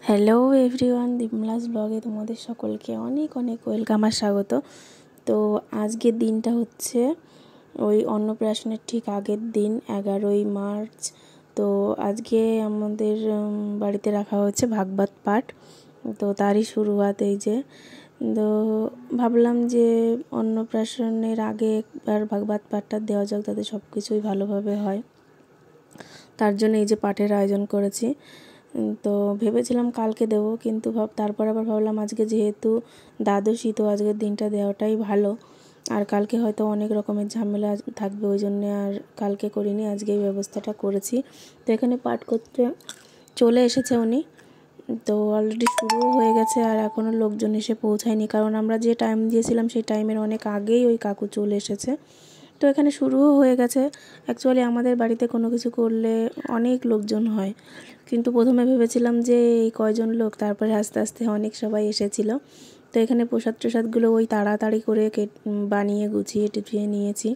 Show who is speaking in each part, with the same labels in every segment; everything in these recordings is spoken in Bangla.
Speaker 1: হ্যালো এভরিওয়ান, বিমলাস ব্লগে তোমাদের সকলকে অনেক অনেক ওয়েলকাম আর স্বাগত। তো আজকের দিনটা হচ্ছে ওই অন্নপ্রাশনের ঠিক আগের দিন, 11ই মার্চ। তো আজকে আমাদের বাড়িতে রাখা হয়েছে ভাগবত পাঠ, তো তারই শুরুয়াত এই যে। তো ভাবলাম যে অন্নপ্রাশনের আগে একবার ভাগবত পাঠটা দেওয়া যাক, যাতে সব কিছুই ভালোভাবে হয়। তার জন্য এই যে পাঠের আয়োজন করেছি। তো ভেবেছিলাম কালকে দেবো, কিন্তু তারপর আবার ভাবলাম আজকে যেহেতু দ্বাদশী, তো আজকের দিনটা দেওয়াটাই ভালো। আর কালকে হয়তো অনেক রকমের ঝামেলা থাকবে, ওই জন্যে আর কালকে করিনি, আজকে এই ব্যবস্থাটা করেছি। তো এখানে পাঠ করতে চলে এসেছে উনি, তো অলরেডি শুরুও হয়ে গেছে আর এখনও লোকজন এসে পৌঁছায়নি, কারণ আমরা যে টাইম দিয়েছিলাম সেই টাইমের অনেক আগেই ওই কাকু চলে এসেছে। তো এখানে শুরুও হয়ে গেছে। অ্যাকচুয়ালি আমাদের বাড়িতে কোনো কিছু করলে অনেক লোকজন হয়, কিন্তু প্রথমে ভেবেছিলাম যে এই কয়জন লোক, তারপরে আস্তে আস্তে অনেক সবাই এসেছিল। তো এখানে প্রসাদগুলো ওই তাড়াতাড়ি করে বানিয়ে গুছিয়ে টিপিয়ে নিয়েছি।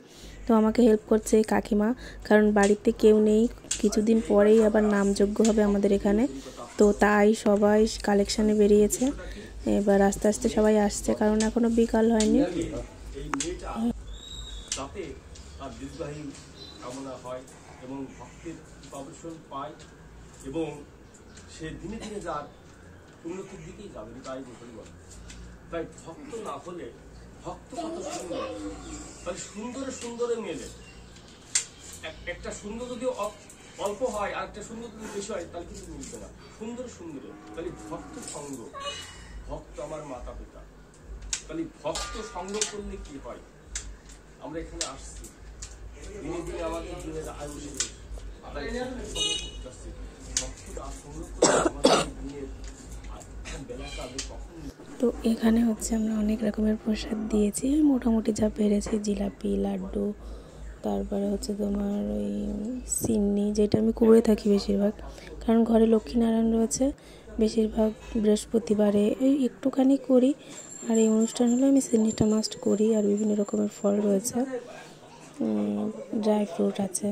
Speaker 1: তো আমাকে হেল্প করছে কাকিমা, কারণ বাড়িতে কেউ নেই, কিছুদিন পরেই আবার নামযজ্ঞ হবে আমাদের এখানে। তো তাই সবাই কালেকশানে বেরিয়েছে, এবার আস্তে আস্তে সবাই আসছে, কারণ এখনও বিকাল হয়নি।
Speaker 2: যাতে তার দীর্ঘায়ু কামনা হয় এবং ভক্তের অবসর পায় এবং সে দিনে দিনে যার উন্নতির দিকেই যাবে, তাই বলে। তাই ভক্ত না হলে ভক্ত কত সুন্দর, তাহলে সুন্দরে সুন্দরে মেলে। একটা সুন্দর যদি অল্প হয় আর একটা সুন্দর যদি বেশি হয়, তাহলে কিন্তু মিলবে না। সুন্দরে তাহলে ভক্ত সঙ্গ, ভক্ত আমার মাতা পিতা, তাহলে ভক্ত সঙ্গ করলে কি হয়? আমরা এখানে আসছি, দিনে দিনে আমাদের দিনের আয়ু শেষ,
Speaker 1: তো এখানে হচ্ছে আমরা অনেক রকমের প্রসাদ দিয়েছি, মোটামুটি যা পেরেছি, জিলাপি, লাড্ডু, তারপরে হচ্ছে তোমার ওই সিন্নি, যেটা আমি করে থাকি বেশিরভাগ, কারণ ঘরে লক্ষ্মীনারায়ণ রয়েছে, বেশিরভাগ বৃহস্পতিবারে এই একটুখানি করি। আর এই অনুষ্ঠান হলে আমি সিন্নিটা মাস্ট করি। আর বিভিন্ন রকমের ফল রয়েছে, ড্রাই ফ্রুট আছে।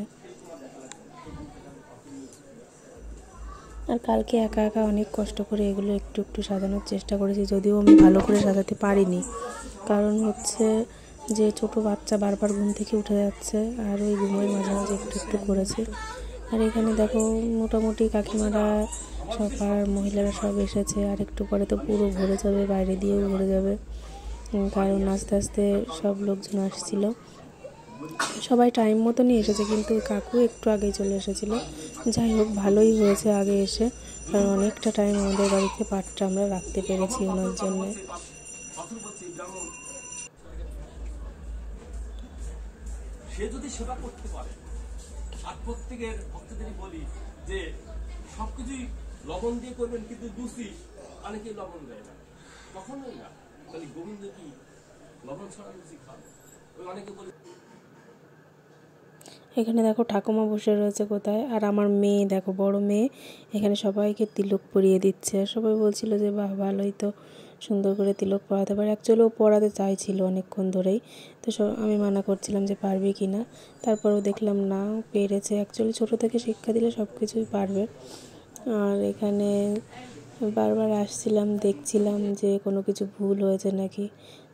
Speaker 1: আর কালকে একা একা অনেক কষ্ট করে এগুলো একটু একটু সাজানোর চেষ্টা করেছি, যদিও আমি ভালো করে সাজাতে পারিনি, কারণ হচ্ছে যে ছোটো বাচ্চা বারবার ঘুম থেকে উঠে যাচ্ছে, আর ওই ঘুমের মাঝে মাঝে একটু একটু করেছি। আর এখানে দেখো মোটামুটি কাকিমারা সব আর মহিলারা সব এসেছে, আর একটু পরে তো পুরো ভরে যাবে, বাইরে দিয়েও ভরে যাবে, কারণ আস্তে আস্তে সব লোকজন আসছিল। সবাই টাইম মতো নিয়ে এসেছে, কিন্তু কাকু একটু আগেই চলে এসেছিল। যাই হোক, ভালোই হয়েছে আগে এসে, কারণ অনেকটা টাইম আমাদের বাড়িতে পাঠটা আমরা রাখতে পেরেছি ওনার জন্য।
Speaker 2: সে যদি সেবা করতে পারে, আর প্রত্যেকের ভক্তদেরই বলি যে সবকিছুই লবণ দিয়ে করবেন, কিন্তু লুচি অনেকে লবণ দেয় না, কখনোই না। তাহলে গোবিন্দ কি লবণ ছাড়া লুচি খাবে? ওই অনেকে বলে।
Speaker 1: এখানে দেখো ঠাকুমা বসে রয়েছে কোথায়, আর আমার মেয়ে দেখো, বড় মেয়ে এখানে সবাইকে তিলক পরিয়ে দিচ্ছে। সবাই বলছিল যে বাহ, ভালোই তো, সুন্দর করে তিলক পরাতে পারে। অ্যাকচুয়ালি ও পরাতে চাইছিল অনেকক্ষণ ধরেই, তো আমি মানা করছিলাম যে পারবে কি না, তারপরেও দেখলাম না, পেরেছে। অ্যাকচুয়ালি ছোটো থেকে শিক্ষা দিলে সব কিছুই পারবে। আর এখানে বারবার আসছিলাম, দেখছিলাম যে কোনো কিছু ভুল হয়েছে নাকি,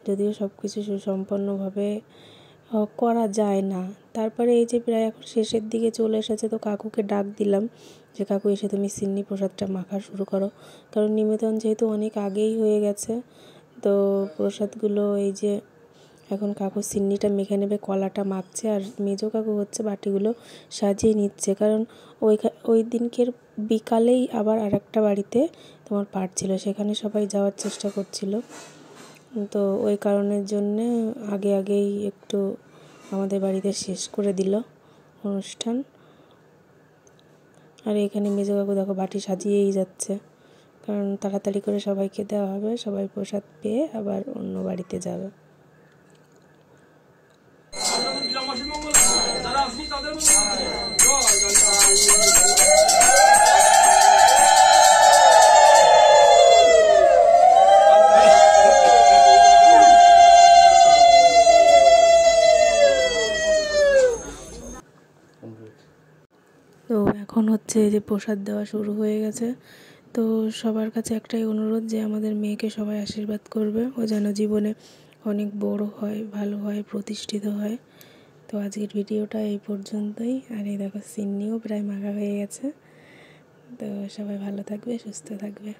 Speaker 1: যদিও সব কিছু সুসম্পন্নভাবে করা যায় না। তারপরে এই যে প্রায় এখন শেষের দিকে চলে এসেছে, তো কাকুকে ডাক দিলাম যে কাকু, এসে তুমি সিন্নি প্রসাদটা মাখা শুরু করো, কারণ নিবেদন যেহেতু অনেক আগেই হয়ে গেছে। তো প্রসাদগুলো এই যে এখন কাকু সিন্নিটা মেখে নেবে, কলাটা মাখছে, আর মেজো কাকু হচ্ছে বাটিগুলো সাজিয়ে নিচ্ছে, কারণ ওই দিনকের বিকালেই আবার আরেকটা বাড়িতে তোমার পাঠ ছিল, সেখানে সবাই যাওয়ার চেষ্টা করছিল। তো ওই কারণের জন্যে আগেই একটু আমাদের বাড়িতে শেষ করে দিল অনুষ্ঠান। আর এখানে মেজো কাকু দেখো বাটি সাজিয়েই যাচ্ছে, কারণ তাড়াতাড়ি করে সবাইকে দেওয়া হবে, সবাই প্রসাদ পেয়ে আবার অন্য বাড়িতে যাবে। তো এখন হচ্ছে যে প্রসাদ দেওয়া শুরু হয়ে গেছে। তো সবার কাছে একটাই অনুরোধ যে আমাদের মেয়েকে সবাই আশীর্বাদ করবে, ও যেন জীবনে অনেক বড় হয়, ভালো হয়, প্রতিষ্ঠিত হয়। তো আজকের ভিডিওটা এই পর্যন্তই। আর এই দেখো সিন্নিও প্রায় মাখা হয়ে গেছে। তো সবাই ভালো থাকবে, সুস্থ থাকবে।